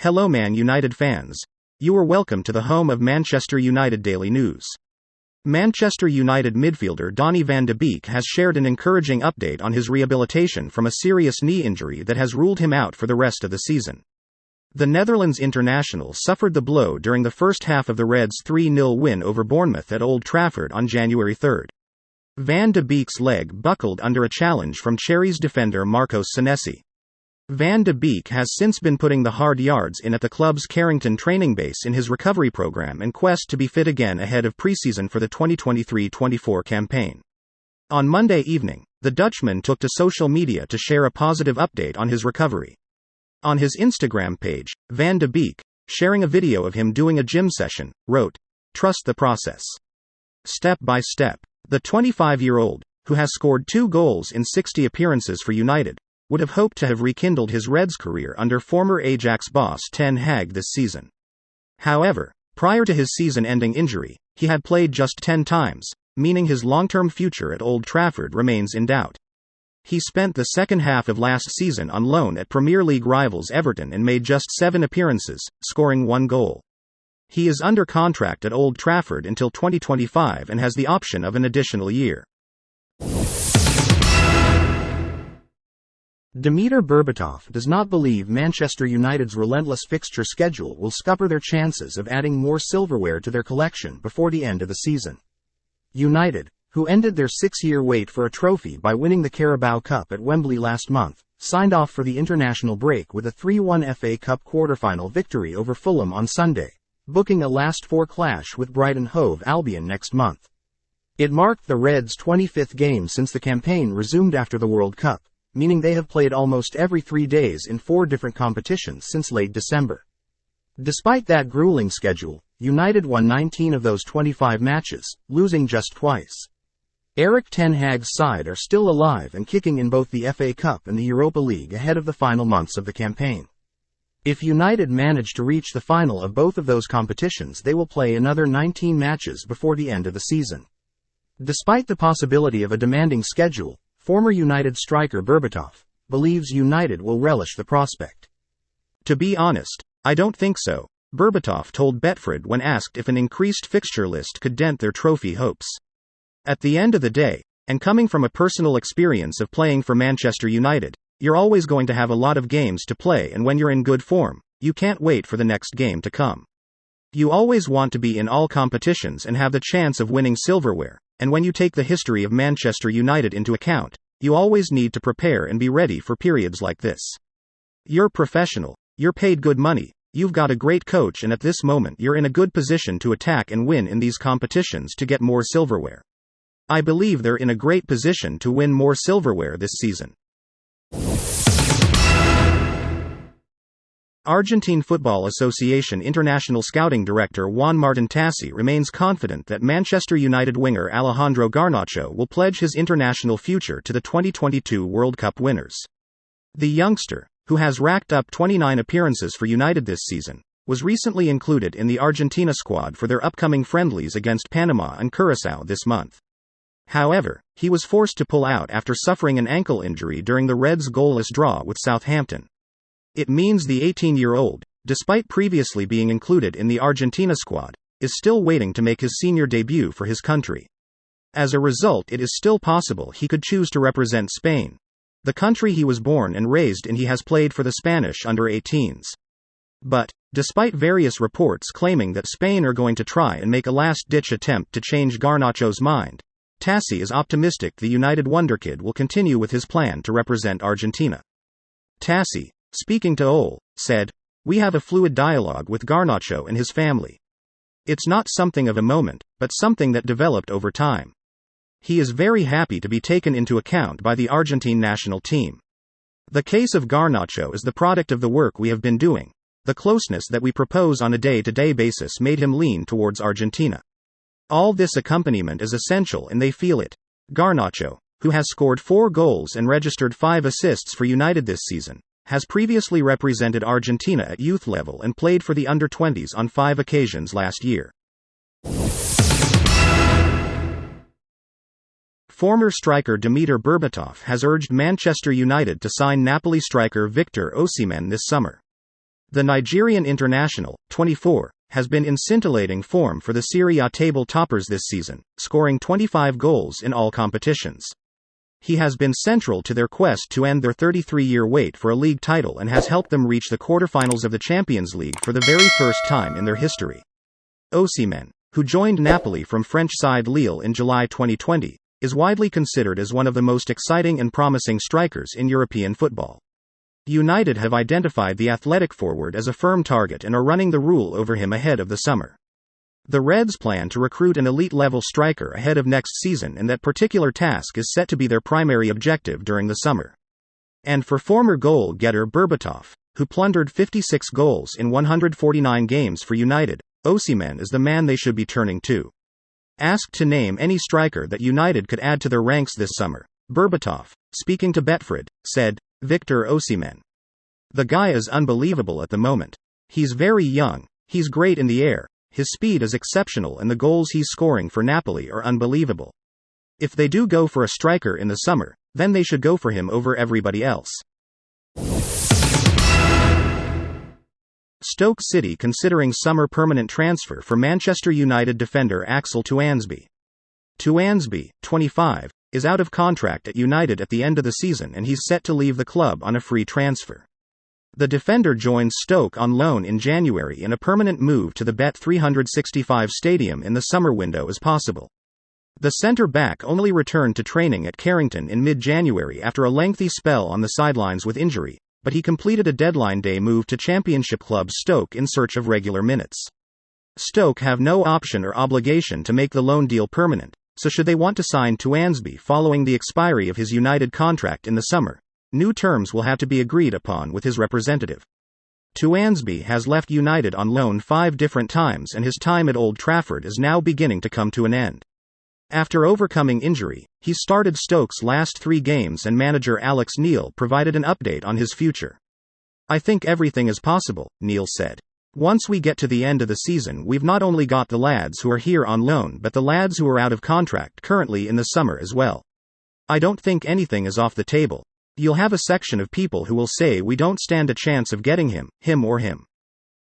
Hello Man United fans. You are welcome to the home of Manchester United Daily News. Manchester United midfielder Donny van de Beek has shared an encouraging update on his rehabilitation from a serious knee injury that has ruled him out for the rest of the season. The Netherlands international suffered the blow during the first half of the Reds' 3-0 win over Bournemouth at Old Trafford on January 3. Van de Beek's leg buckled under a challenge from Cherries defender Marcos Senesi. Van de Beek has since been putting the hard yards in at the club's Carrington training base in his recovery program and quest to be fit again ahead of preseason for the 2023-24 campaign. On Monday evening, the Dutchman took to social media to share a positive update on his recovery. On his Instagram page, Van de Beek, sharing a video of him doing a gym session, wrote, "Trust the process. Step by step." The 25-year-old, who has scored 2 goals in 60 appearances for United, would have hoped to have rekindled his Reds career under former Ajax boss Ten Hag this season. However, prior to his season-ending injury, he had played just 10 times, meaning his long-term future at Old Trafford remains in doubt. He spent the second half of last season on loan at Premier League rivals Everton and made just 7 appearances, scoring 1 goal. He is under contract at Old Trafford until 2025 and has the option of an additional year. Dimitar Berbatov does not believe Manchester United's relentless fixture schedule will scupper their chances of adding more silverware to their collection before the end of the season. United, who ended their 6-year wait for a trophy by winning the Carabao Cup at Wembley last month, signed off for the international break with a 3-1 FA Cup quarter-final victory over Fulham on Sunday, booking a last-4 clash with Brighton Hove Albion next month. It marked the Reds' 25th game since the campaign resumed after the World Cup, meaning they have played almost every 3 days in 4 different competitions since late December. Despite that grueling schedule, United won 19 of those 25 matches, losing just twice. Erik ten Hag's side are still alive and kicking in both the FA Cup and the Europa League ahead of the final months of the campaign. If United manage to reach the final of both of those competitions, they will play another 19 matches before the end of the season. Despite the possibility of a demanding schedule, former United striker Berbatov believes United will relish the prospect. "To be honest, I don't think so," Berbatov told Betfred when asked if an increased fixture list could dent their trophy hopes. "At the end of the day, and coming from a personal experience of playing for Manchester United, you're always going to have a lot of games to play, and when you're in good form, you can't wait for the next game to come. You always want to be in all competitions and have the chance of winning silverware. And when you take the history of Manchester United into account, you always need to prepare and be ready for periods like this. You're professional, you're paid good money, you've got a great coach, and at this moment you're in a good position to attack and win in these competitions to get more silverware. I believe they're in a great position to win more silverware this season." Argentine Football Association International Scouting Director Juan Martin Tassi remains confident that Manchester United winger Alejandro Garnacho will pledge his international future to the 2022 World Cup winners. The youngster, who has racked up 29 appearances for United this season, was recently included in the Argentina squad for their upcoming friendlies against Panama and Curaçao this month. However, he was forced to pull out after suffering an ankle injury during the Reds' goalless draw with Southampton. It means the 18-year-old, despite previously being included in the Argentina squad, is still waiting to make his senior debut for his country. As a result, it is still possible he could choose to represent Spain, the country he was born and raised in. He has played for the Spanish under-18s. But, despite various reports claiming that Spain are going to try and make a last-ditch attempt to change Garnacho's mind, Tassi is optimistic the United wonderkid will continue with his plan to represent Argentina. Tassi, speaking to OL, said, "We have a fluid dialogue with Garnacho and his family. It's not something of a moment, but something that developed over time. He is very happy to be taken into account by the Argentine national team. The case of Garnacho is the product of the work we have been doing. The closeness that we propose on a day-to-day basis made him lean towards Argentina. All this accompaniment is essential and they feel it." Garnacho, who has scored 4 goals and registered 5 assists for United this season, has previously represented Argentina at youth level and played for the under-20s on 5 occasions last year. Former striker Dimitar Berbatov has urged Manchester United to sign Napoli striker Victor Osimhen this summer. The Nigerian international, 24, has been in scintillating form for the Serie A table toppers this season, scoring 25 goals in all competitions. He has been central to their quest to end their 33-year wait for a league title and has helped them reach the quarterfinals of the Champions League for the very first time in their history. Osimhen, who joined Napoli from French side Lille in July 2020, is widely considered as one of the most exciting and promising strikers in European football. United have identified the athletic forward as a firm target and are running the rule over him ahead of the summer. The Reds plan to recruit an elite-level striker ahead of next season, and that particular task is set to be their primary objective during the summer. And for former goal-getter Berbatov, who plundered 56 goals in 149 games for United, Osimhen is the man they should be turning to. Asked to name any striker that United could add to their ranks this summer, Berbatov, speaking to Betfred, said, "Victor Osimhen. The guy is unbelievable at the moment. He's very young, he's great in the air, his speed is exceptional, and the goals he's scoring for Napoli are unbelievable. If they do go for a striker in the summer, then they should go for him over everybody else." Stoke City considering summer permanent transfer for Manchester United defender Axel Tuansby. Tuansby, 25, is out of contract at United at the end of the season, and he's set to leave the club on a free transfer. The defender joins Stoke on loan in January, and a permanent move to the Bet365 stadium in the summer window is possible. The centre-back only returned to training at Carrington in mid-January after a lengthy spell on the sidelines with injury, but he completed a deadline day move to Championship club Stoke in search of regular minutes. Stoke have no option or obligation to make the loan deal permanent, so should they want to sign Tuansby following the expiry of his United contract in the summer, new terms will have to be agreed upon with his representative. Tuansby has left United on loan 5 different times, and his time at Old Trafford is now beginning to come to an end. After overcoming injury, he started Stoke's last 3 games, and manager Alex Neil provided an update on his future. "I think everything is possible," Neil said. "Once we get to the end of the season, we've not only got the lads who are here on loan but the lads who are out of contract currently in the summer as well. I don't think anything is off the table. You'll have a section of people who will say we don't stand a chance of getting him or him.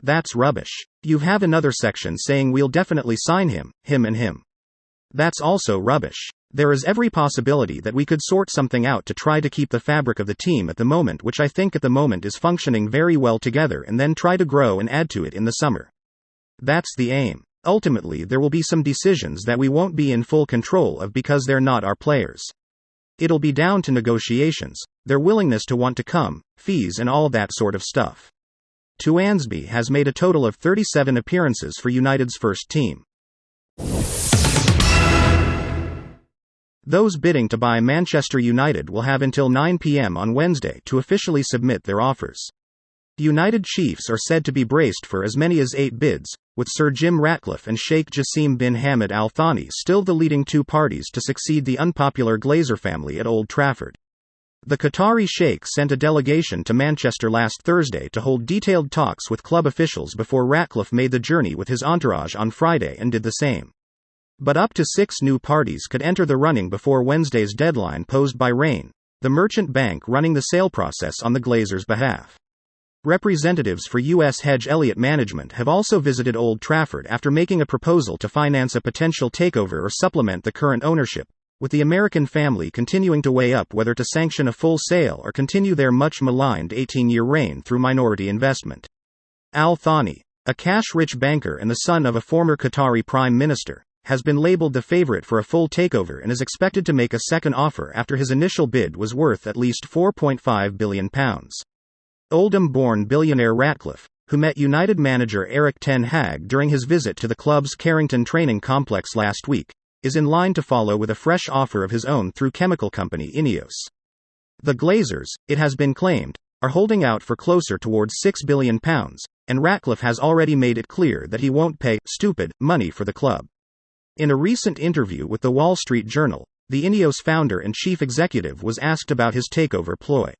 That's rubbish. You have another section saying we'll definitely sign him and him. That's also rubbish. There is every possibility that we could sort something out to try to keep the fabric of the team at the moment, which I think at the moment is functioning very well together, and then try to grow and add to it in the summer. That's the aim. Ultimately, there will be some decisions that we won't be in full control of because they're not our players. It'll be down to negotiations, their willingness to want to come, fees and all that sort of stuff." Tuansby has made a total of 37 appearances for United's first team. Those bidding to buy Manchester United will have until 9 p.m. on Wednesday to officially submit their offers. United chiefs are said to be braced for as many as 8 bids, with Sir Jim Ratcliffe and Sheikh Jassim bin Hamad Al Thani still the leading 2 parties to succeed the unpopular Glazer family at Old Trafford. The Qatari sheikh sent a delegation to Manchester last Thursday to hold detailed talks with club officials before Ratcliffe made the journey with his entourage on Friday and did the same. But up to 6 new parties could enter the running before Wednesday's deadline posed by Rain, the merchant bank running the sale process on the Glazers' behalf. Representatives for U.S. hedge Elliott Management have also visited Old Trafford after making a proposal to finance a potential takeover or supplement the current ownership, with the American family continuing to weigh up whether to sanction a full sale or continue their much-maligned 18-year reign through minority investment. Al Thani, a cash-rich banker and the son of a former Qatari prime minister, has been labeled the favorite for a full takeover and is expected to make a second offer after his initial bid was worth at least £4.5 billion. Oldham-born billionaire Ratcliffe, who met United manager Erik ten Hag during his visit to the club's Carrington training complex last week, is in line to follow with a fresh offer of his own through chemical company Ineos. The Glazers, it has been claimed, are holding out for closer towards £6 billion, and Ratcliffe has already made it clear that he won't pay stupid money for the club. In a recent interview with the Wall Street Journal, the Ineos founder and chief executive was asked about his takeover ploy.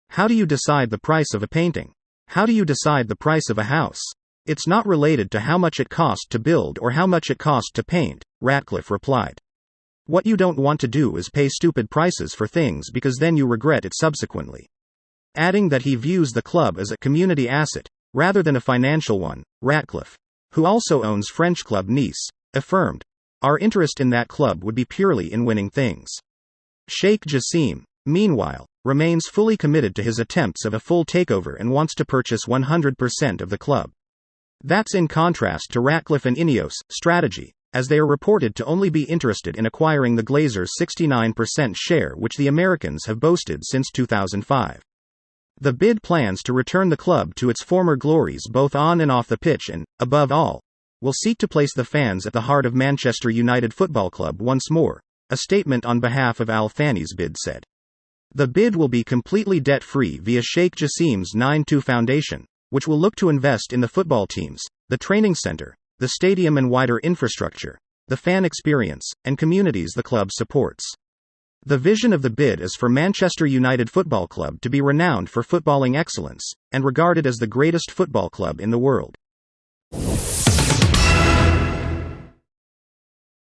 "How do you decide the price of a painting? How do you decide the price of a house? It's not related to how much it cost to build or how much it cost to paint," Ratcliffe replied. "What you don't want to do is pay stupid prices for things because then you regret it subsequently." Adding that he views the club as a community asset, rather than a financial one, Ratcliffe, who also owns French club Nice, affirmed. Our interest in that club would be purely in winning things. Sheikh Jassim, meanwhile, remains fully committed to his attempts of a full takeover and wants to purchase 100% of the club. That's in contrast to Ratcliffe and Ineos' strategy, as they are reported to only be interested in acquiring the Glazers' 69% share, which the Americans have boasted since 2005. The bid plans to return the club to its former glories both on and off the pitch and, above all, will seek to place the fans at the heart of Manchester United Football Club once more, a statement on behalf of Al Thani's bid said. The bid will be completely debt-free via Sheikh Jassim's 9-2 Foundation, which will look to invest in the football teams, the training center, the stadium and wider infrastructure, the fan experience, and communities the club supports. The vision of the bid is for Manchester United Football Club to be renowned for footballing excellence, and regarded as the greatest football club in the world.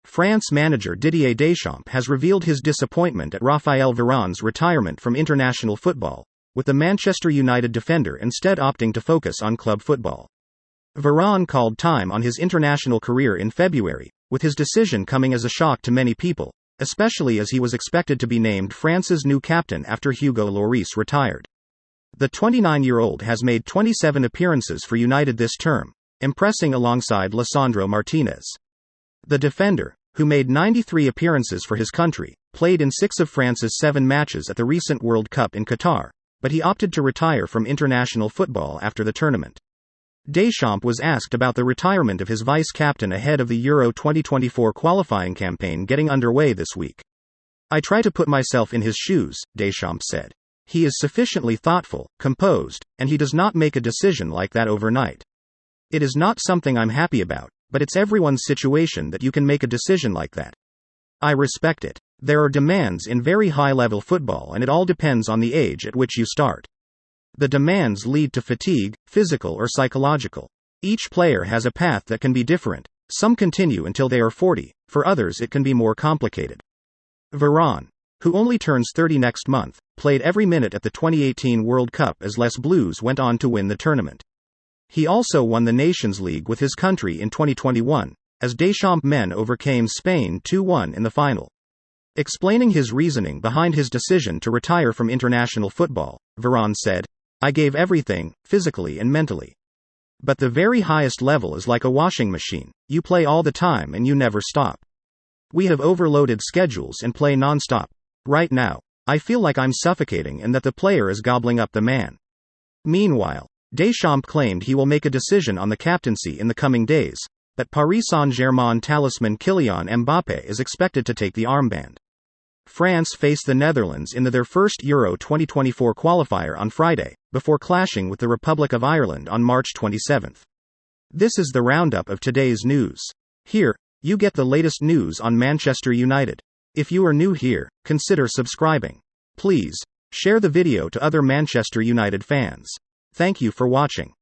France manager Didier Deschamps has revealed his disappointment at Raphael Varane's retirement from international football, with the Manchester United defender instead opting to focus on club football. Varane called time on his international career in February, with his decision coming as a shock to many people, especially as he was expected to be named France's new captain after Hugo Lloris retired. The 29-year-old has made 27 appearances for United this term, impressing alongside Lisandro Martinez. The defender, who made 93 appearances for his country, played in 6 of France's 7 matches at the recent World Cup in Qatar, but he opted to retire from international football after the tournament. Deschamps was asked about the retirement of his vice-captain ahead of the Euro 2024 qualifying campaign getting underway this week. I try to put myself in his shoes, Deschamps said. He is sufficiently thoughtful, composed, and he does not make a decision like that overnight. It is not something I'm happy about, but it's everyone's situation that you can make a decision like that. I respect it. There are demands in very high-level football, and it all depends on the age at which you start. The demands lead to fatigue, physical or psychological. Each player has a path that can be different. Some continue until they are 40, for others it can be more complicated. Varane, who only turns 30 next month, played every minute at the 2018 World Cup as Les Bleus went on to win the tournament. He also won the Nations League with his country in 2021, as Deschamps' men overcame Spain 2-1 in the final. Explaining his reasoning behind his decision to retire from international football, Varane said, I gave everything, physically and mentally. But the very highest level is like a washing machine, you play all the time and you never stop. We have overloaded schedules and play non-stop. Right now, I feel like I'm suffocating and that the player is gobbling up the man. Meanwhile, Deschamps claimed he will make a decision on the captaincy in the coming days, that Paris Saint-Germain talisman Kylian Mbappé is expected to take the armband. France face the Netherlands in their first Euro 2024 qualifier on Friday, before clashing with the Republic of Ireland on March 27. This is the roundup of today's news. Here, you get the latest news on Manchester United. If you are new here, consider subscribing. Please, share the video to other Manchester United fans. Thank you for watching.